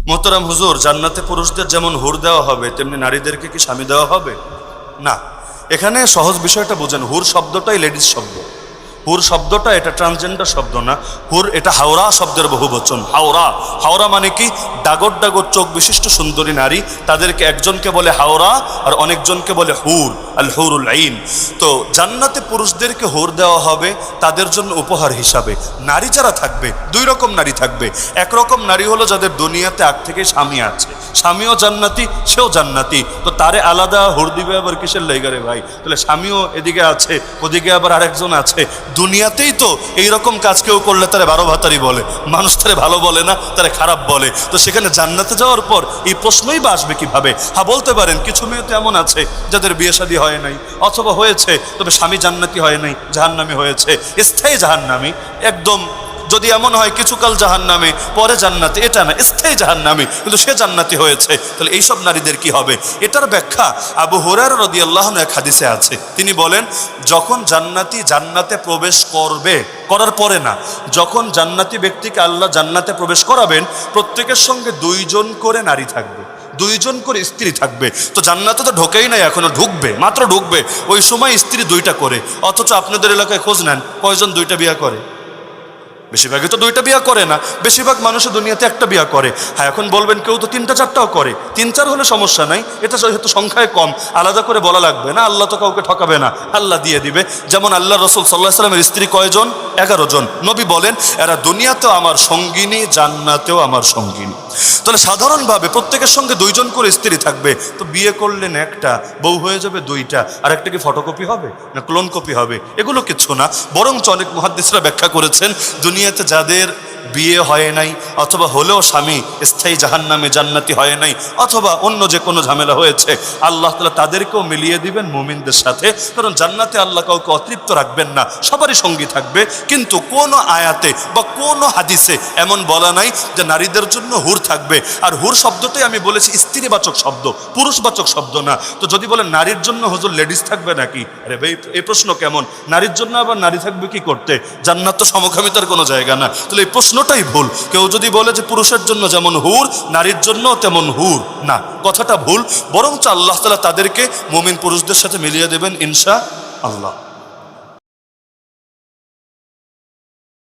মোহতারাম হুজুর, জান্নাতে পুরুষদের যেমন হুর দেওয়া হবে তেমনি নারীদেরকে কি স্বামী দেওয়া হবে? না, এখানে সহজ বিষয়টা বুঝেন। হুর শব্দটাই লেডিস শব্দ। হুর শব্দটা এটা ট্রান্সজেন্ডার শব্দ না। হুর এটা হাওরা শব্দের বহুবচন। হাওরা, হাওরা মানে কি? ডাগর ডাগর চোখ বিশিষ্ট সুন্দরী নারী, তাদেরকে একজনকে বলে হাওরা আর অনেকজনকে বলে হুর, আল হুরুল আইন। তো জান্নাতে পুরুষদেরকে হুর দেওয়া হবে তাদের জন্য উপহার হিসাবে। নারী যারা থাকবে, দুই রকম নারী থাকবে। একরকম নারী হলো যাদের দুনিয়াতে আগ থেকে স্বামী আছে, স্বামীও জান্নাতি, সেও জান্নাতি, তো তারে আলাদা হুর দিবে আবার কিসের লাইগারে ভাই? তাহলে স্বামীও এদিকে আছে, ওদিকে আবার আরেকজন আছে। দুনিয়াতেই তো এইরকম কাজ কেউ করলে তারে 12 ভাতারি বলে, মানুষ তারে ভালো বলে না, তারে খারাপ বলে। তো সেখানে জান্নাতে যাওয়ার পর এই প্রশ্নই বা আসবে কিভাবে? হ্যাঁ, বলতে পারেন কিছু মেয়ে তো এমন আছে যাদের বিয়ে শাদী হয় নাই, অথবা হয়েছে তবে স্বামী জান্নাতি হয় নাই, জাহান্নামী হয়েছে, স্থায়ী জাহান্নামী একদম। যদি এমন হয় কিছুকাল জাহান্নামে পরে জান্নাতে, এটা না, স্থায়ী জাহান্নামে কিন্তু সে জান্নাতি হয়েছে, তাহলে এইসব নারীদের কি হবে? এটার ব্যাখ্যা আবু হুরায়রা রাদিয়াল্লাহু আনহু এক হাদিসে আছে। তিনি বলেন, যখন জান্নাতি জান্নাতে প্রবেশ করবে, করার পরে না, যখন জান্নাতি ব্যক্তিকে আল্লাহ জান্নাতে প্রবেশ করাবেন, প্রত্যেকের সঙ্গে 2 জন করে নারী থাকবে, 2 জন করে স্ত্রী থাকবে। তো জান্নাতে তো ঢোকেই নাই, এখনো ঢুকবে, মাত্র ঢুকবে। ওই সময় স্ত্রী 2টা করে। অথচ আপনাদের এলাকায় খোঁজ নেন, কয়জন 2টা বিয়ে করে? বেশিরভাগই তো 2টা বিয়ে করে না, বেশিরভাগ মানুষ দুনিয়াতে একটা বিয়ে করে। হ্যাঁ, এখন বলবেন কেউ তো 3টা 4টাও করে। 3-4 হলে সমস্যা নাই, এটা যেহেতু সংখ্যায় কম, আলাদা করে বলা লাগবে না। আল্লাহ তো কাউকে ঠকাবে না, আল্লাহ দিয়ে দিবে। যেমন আল্লাহ রসুল সাল্লাল্লাহু আলাইহি ওয়াসাল্লামের স্ত্রী কয়জন? 11 জন। নবী বলেন, এরা দুনিয়াতেও আমার সঙ্গিনী, জান্নাতেও আমার সঙ্গিনী। তাহলে সাধারণভাবে প্রত্যেকের সঙ্গে 2 জন করে স্ত্রী থাকবে। তো বিয়ে করলেন একটা, বউ হয়ে যাবে 2টা, আর একটা কি ফটোকপি হবে না ক্লোন কপি হবে? এগুলো কিচ্ছু না। বরঞ্চ অনেক মুহাদ্দিসরা ব্যাখ্যা করেছেন, দুনিয়াতে যাদের বিয়ে হয় নাই, অথবা হলেও স্বামী স্থায়ী জাহান্নামে জান্নাতি হয় নাই, অথবা অন্য যে কোনো ঝামেলা হয়েছে, আল্লাহ তাআলা তাদেরকেও মিলিয়ে দিবেন মুমিনদের সাথে। কারণ জান্নাতে আল্লাহ কাউকে অতৃপ্ত রাখবেন না, সবারই সঙ্গী থাকবে। কিন্তু কোনো আয়াতে বা কোনো হাদিসে এমন বলা নাই যে নারীদের জন্য হুর থাকবে। আর হুর শব্দটাই আমি বলেছি স্ত্রীবাচক শব্দ, পুরুষবাচক শব্দ না। তো যদি বলেন নারীর জন্য হুজুর লেডিস থাকবে নাকি, আরে ভাই এই প্রশ্ন কেমন? নারীর জন্য আবার নারী থাকবে কি করতে? জান্নাত তো সমকামিতার কোনো জায়গা না। তাহলে এই প্রশ্নটাই ভুল। কেউ যদি বলে যে পুরুষের জন্য যেমন হুর, নারীর জন্য তেমন হুর, না, কথাটা ভুল। বরঞ্চ আল্লাহ তাআলা তাদেরকে মুমিন পুরুষদের সাথে মিলিয়ে দেবেন ইনশাআল্লাহ।